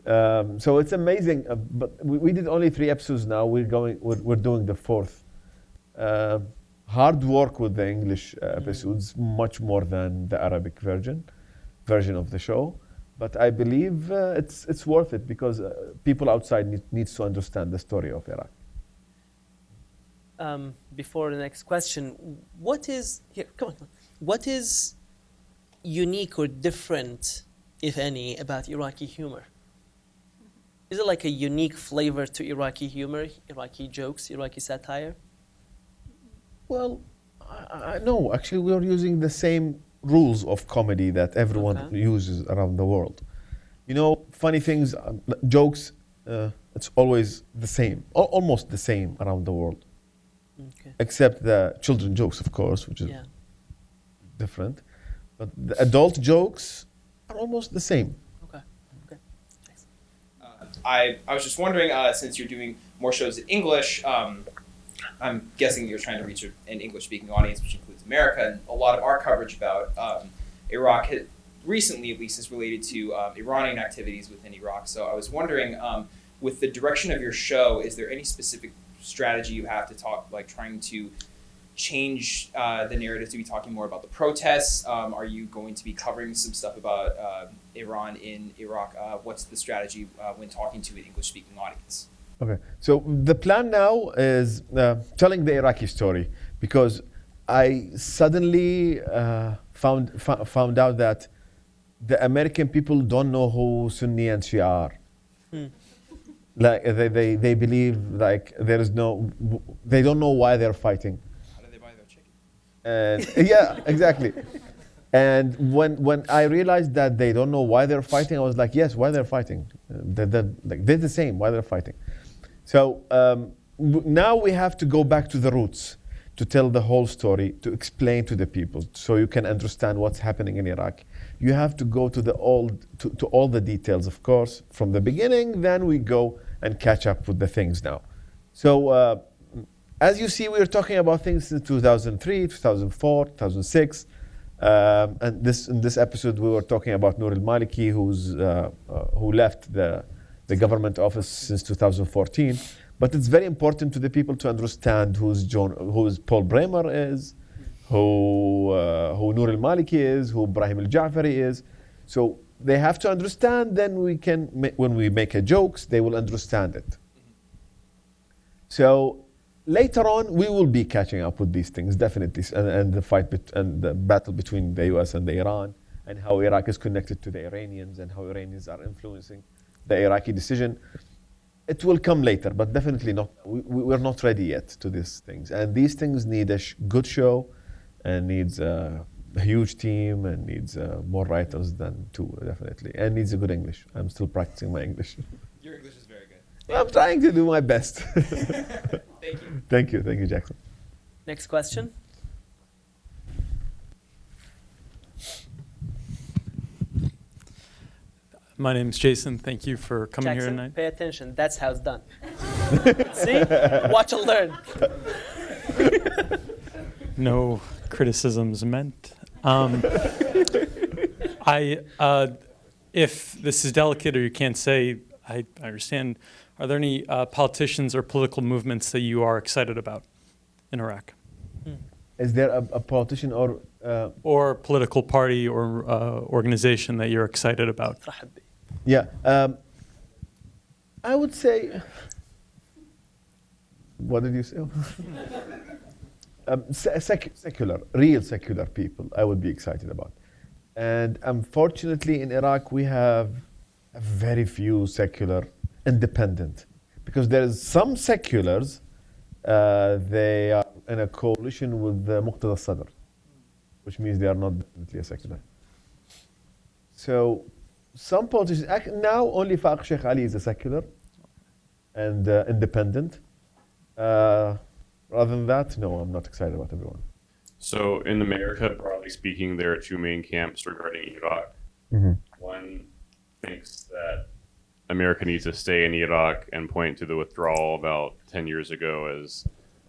So it's amazing. But we did only 3 episodes now. We're doing the 4th. Hard work with the English episodes, much more than the Arabic version of the show. But I believe it's worth it because people outside needs to understand the story of Iraq. Before the next question, what is unique or different, if any, about Iraqi humor? Is it like a unique flavor to Iraqi humor, Iraqi jokes, Iraqi satire? Well, no, actually we are using the same rules of comedy that everyone uses around the world. You know, funny things, jokes, it's always the same, almost the same around the world. Okay. Except the children jokes, of course, which is different. But the adult jokes are almost the same. Okay. Thanks. I was just wondering, since you're doing more shows in English, I'm guessing you're trying to reach an English-speaking audience, which includes America, and a lot of our coverage about Iraq recently, at least, is related to Iranian activities within Iraq. So I was wondering, with the direction of your show, is there any specific strategy you have to talk, like trying to change the narrative to be talking more about the protests? Are you going to be covering some stuff about Iran in Iraq? What's the strategy when talking to an English-speaking audience? Okay, so the plan now is telling the Iraqi story, because I suddenly found out that the American people don't know who Sunni and Shia are. Like they believe like there is no, they don't know why they're fighting. How do they buy their chicken? And yeah, exactly. And when I realized that they don't know why they're fighting, I was like, yes, why they're fighting? They're the same. Why they're fighting? So now we have to go back to the roots to tell the whole story, to explain to the people, so you can understand what's happening in Iraq. You have to go to all the details, of course, from the beginning. Then we go and catch up with the things now. So as you see, we are talking about things in 2003, 2004, 2006. And in this episode, we were talking about Noor al-Maliki, who left the government office since 2014. But it's very important to the people to understand who Paul Bremer is, who Noor al-Maliki is, who Ibrahim al-Ja'fari is. So they have to understand, then when we make a jokes, they will understand it. So later on, we will be catching up with these things, definitely, and the fight and the battle between the US and the Iran, and how Iraq is connected to the Iranians, and how Iranians are influencing the Iraqi decision. It will come later, but definitely not. We're not ready yet to these things. And these things need a good show, and needs a huge team, and needs more writers than 2, definitely. And needs a good English. I'm still practicing my English. Your English is very good. I'm trying to do my best. Thank you. Thank you, Jackson. Next question. My name is Jason. Thank you for coming Jackson, here tonight. pay attention. That's how it's done. See? Watch and learn. No criticisms meant. If this is delicate or you can't say, I understand. Are there any politicians or political movements that you are excited about in Iraq? Is there a politician or political party or organization that you're excited about? Yeah, I would say. What did you say? Real secular people, I would be excited about. And unfortunately, in Iraq, we have very few secular independent, because there's some seculars. They are in a coalition with the al-sadr, which means they are not definitely a secular. So some politicians, now only Faq Sheikh Ali is a secular and independent. Rather than that, no, I'm not excited about everyone. So in America, broadly speaking, there are two main camps regarding Iraq. Mhm. One thinks that America needs to stay in Iraq and point to the withdrawal about 10 years ago as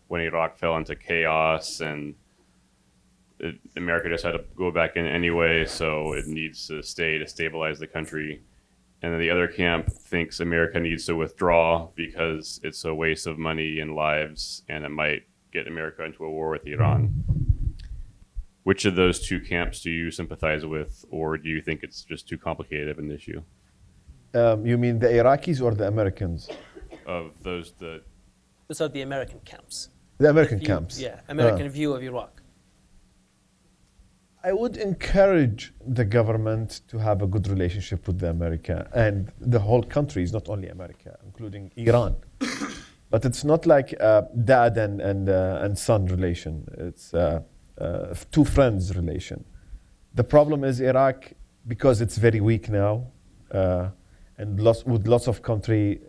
when Iraq fell into chaos and America just had to go back in anyway, so it needs to stay to stabilize the country. And then the other camp thinks America needs to withdraw because it's a waste of money and lives, and it might get America into a war with Iran. Which of those two camps do you sympathize with, or do you think it's just too complicated of an issue? You mean the Iraqis or the Americans? Of those, Those are the American camps. The American View- camps. Yeah, American view of Iraq. I would encourage the government to have a good relationship with the America and the whole countries, not only America, including Iran. But it's not like dad and son relation. It's two friends relation. The problem is Iraq, because it's very weak now, and with lots of countries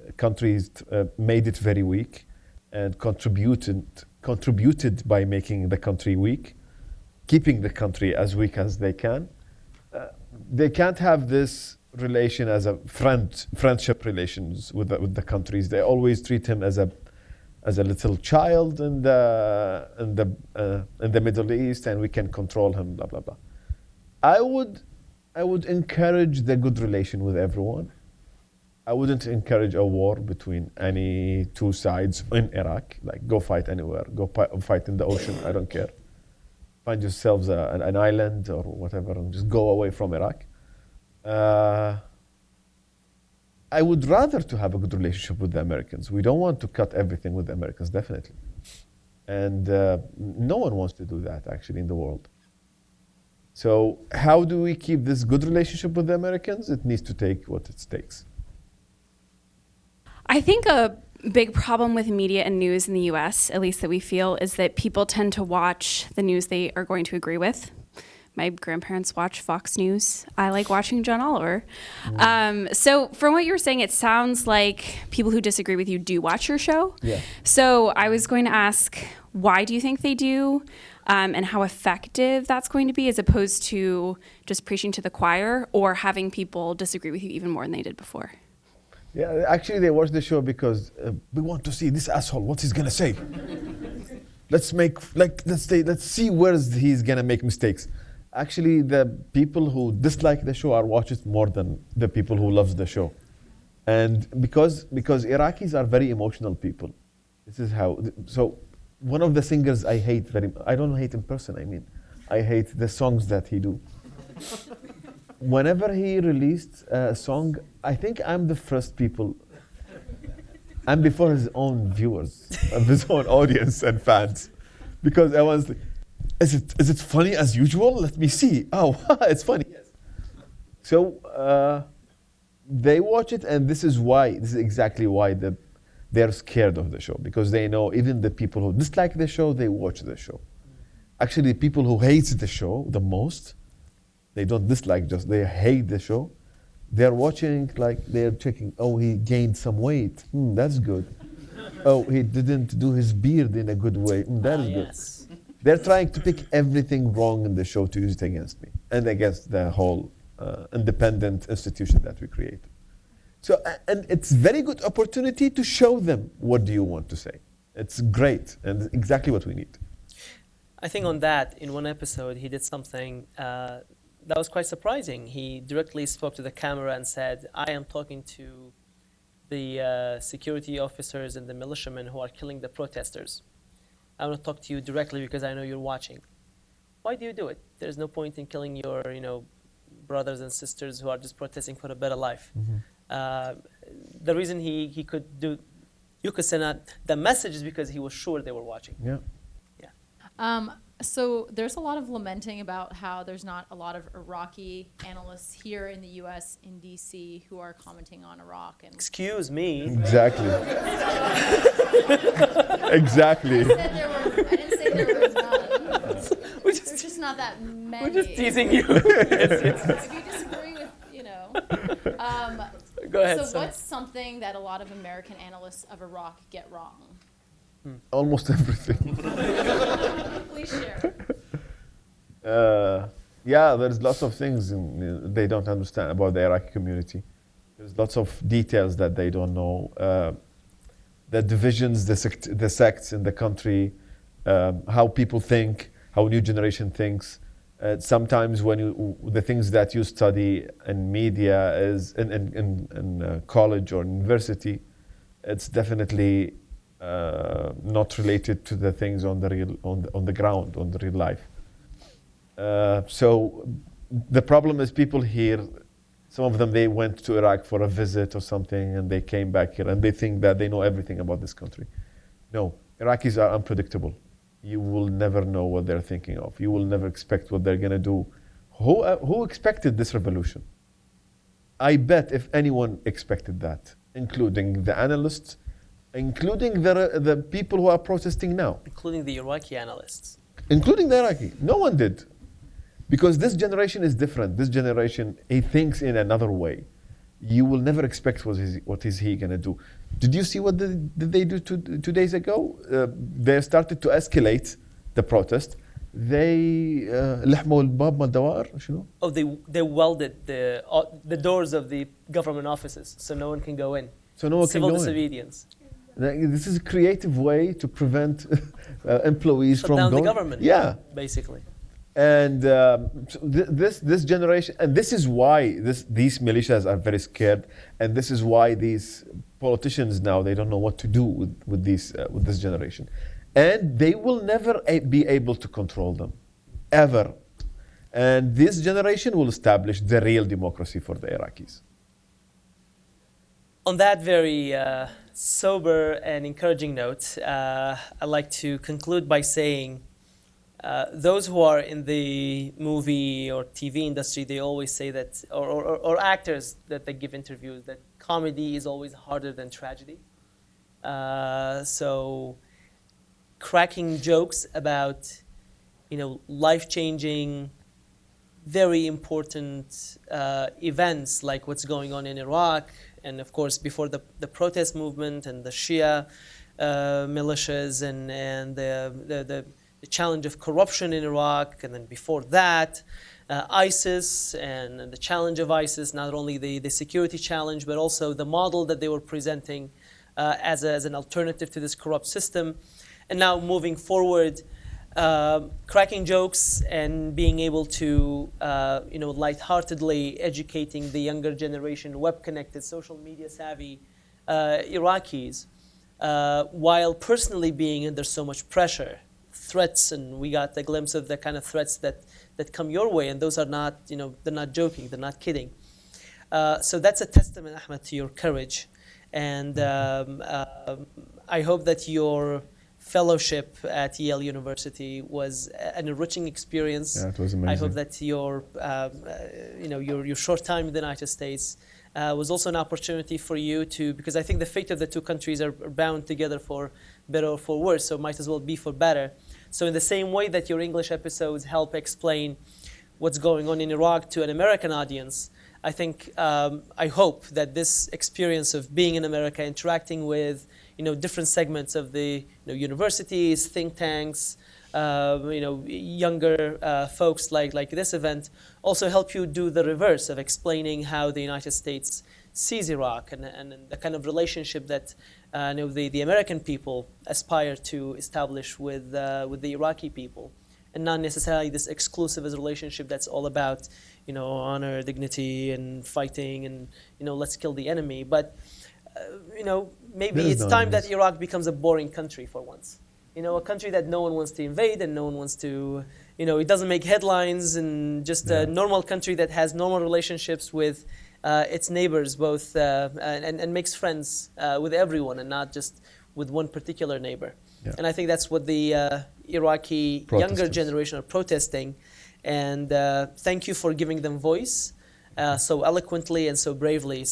made it very weak and contributed by making the country weak, keeping the country as weak as they can. They can't have this relation as a friendship relations with the countries. They always treat him as a little child in the Middle East, and we can control him. Blah blah blah. I would encourage the good relation with everyone. I wouldn't encourage a war between any two sides in Iraq. Like, go fight anywhere. Go fight in the ocean. I don't care. Find yourselves an island or whatever and just go away from Iraq. I would rather to have a good relationship with the Americans. We don't want to cut everything with the Americans, definitely. And no one wants to do that, actually, in the world. So how do we keep this good relationship with the Americans? It needs to take what it takes. I think a big problem with media and news in the US, at least that we feel, is that people tend to watch the news they are going to agree with. My grandparents watch Fox News. I like watching John Oliver. So from what you were saying, it sounds like people who disagree with you do watch your show. Yeah. So I was going to ask, why do you think they do? And how effective that's going to be, as opposed to just preaching to the choir or having people disagree with you even more than they did before? Yeah, actually, they watch the show because we want to see this asshole. What he's gonna say? Let's see where he's gonna make mistakes. Actually, the people who dislike the show are watch it more than the people who loves the show, and because Iraqis are very emotional people. This is how. So one of the singers I hate I don't hate in person. I mean, I hate the songs that he do. Whenever he released a song, I think I'm the first people. I'm before his own viewers, of his own audience and fans, because I was like, is it funny as usual? Let me see. Oh, it's funny. Yes. So they watch it, and this is exactly why they're scared of the show, because they know even the people who dislike the show, they watch the show. Actually, people who hate the show the most, they don't dislike, just they hate the show. They're watching, like they're checking, oh, he gained some weight. That's good. Oh, he didn't do his beard in a good way. That is good. Yes. They're trying to pick everything wrong in the show to use it against me and against the whole independent institution that we create. So, and it's very good opportunity to show them what do you want to say. It's great and exactly what we need. I think on that, in one episode, he did something that was quite surprising. He directly spoke to the camera and said, I am talking to the security officers and the militiamen who are killing the protesters. I want to talk to you directly because I know you're watching. Why do you do it? There's no point in killing your, brothers and sisters who are just protesting for a better life. The reason he could do, you could send out the message is because he was sure they were watching. Yeah. So there's a lot of lamenting about how there's not a lot of Iraqi analysts here in the U.S. in D.C. who are commenting on Iraq. And Excuse me. Exactly. Exactly. I didn't say there was none. There's just not that many. We're just teasing you. If you disagree with, Go ahead. So what's something that a lot of American analysts of Iraq get wrong? Almost everything. Please share. Yeah, there's lots of things they don't understand about the Iraqi community. There's lots of details that they don't know. The divisions, the sects in the country, how people think, how new generation thinks. Sometimes when the things that you study in media is in college or university, it's definitely not related to the things on the ground, on the real life. So the problem is people here, some of them, they went to Iraq for a visit or something and they came back here and they think that they know everything about this country. No, Iraqis are unpredictable. You will never know what they're thinking of. You will never expect what they're gonna do. Who expected this revolution? I bet if anyone expected that, including the analysts, including the people who are protesting now. Including the Iraqi analysts. Including the Iraqi. No one did. Because this generation is different. This generation, he thinks in another way. You will never expect what is he gonna do. Did you see what did they do 2 days ago? They started to escalate the protest. They لحموا الباب مال الدوائر شنو؟ Oh, they welded the doors of the government offices so no one can go in. So no one Civil can go in. disobedience. This is a creative way to prevent employees Shut from down going. the government. Yeah. Basically. And so this generation, and this is why these militias are very scared, and this is why these politicians now, they don't know what to do with this generation, and they will never be able to control them, ever. And this generation will establish the real democracy for the Iraqis. On that very sober and encouraging note, I'd like to conclude by saying those who are in the movie or TV industry, they always say that, or actors that they give interviews, that comedy is always harder than tragedy. So cracking jokes about, life-changing, very important events like what's going on in Iraq, and of course before the protest movement and the Shia militias and the challenge of corruption in Iraq, and then before that, ISIS and the challenge of ISIS, not only the security challenge, but also the model that they were presenting as an alternative to this corrupt system. And now moving forward, cracking jokes and being able to, lightheartedly educating the younger generation, web-connected, social media savvy Iraqis, while personally being under so much pressure. Threats, and we got a glimpse of the kind of threats that come your way, and those are not, they're not joking, they're not kidding. So that's a testament, Ahmad, to your courage, and I hope that your fellowship at Yale University was an enriching experience. Yeah, it was amazing. I hope that your short time in the United States was also an opportunity for you to, because I think the fate of the two countries are bound together for better or for worse, so might as well be for better. So in the same way that your English episodes help explain what's going on in Iraq to an American audience, I think, I hope that this experience of being in America, interacting with, different segments of the, universities, think tanks, younger folks like this event, also help you do the reverse of explaining how the United States sees Iraq and the kind of relationship that the American people aspire to establish with the Iraqi people, and not necessarily this exclusive relationship that's all about honor, dignity, and fighting, and let's kill the enemy. But maybe it's time that Iraq becomes a boring country for once. A country that no one wants to invade and no one wants to, it doesn't make headlines, and just a normal country that has normal relationships with its neighbors, both, and makes friends with everyone and not just with one particular neighbor. Yeah. And I think that's what the Iraqi younger generation are protesting. And thank you for giving them voice so eloquently and so bravely.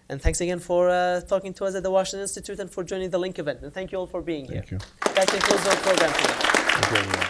And thanks again for talking to us at the Washington Institute and for joining the Link event. And thank you all for being here. Thank you. That concludes our program today. Thank you, everyone.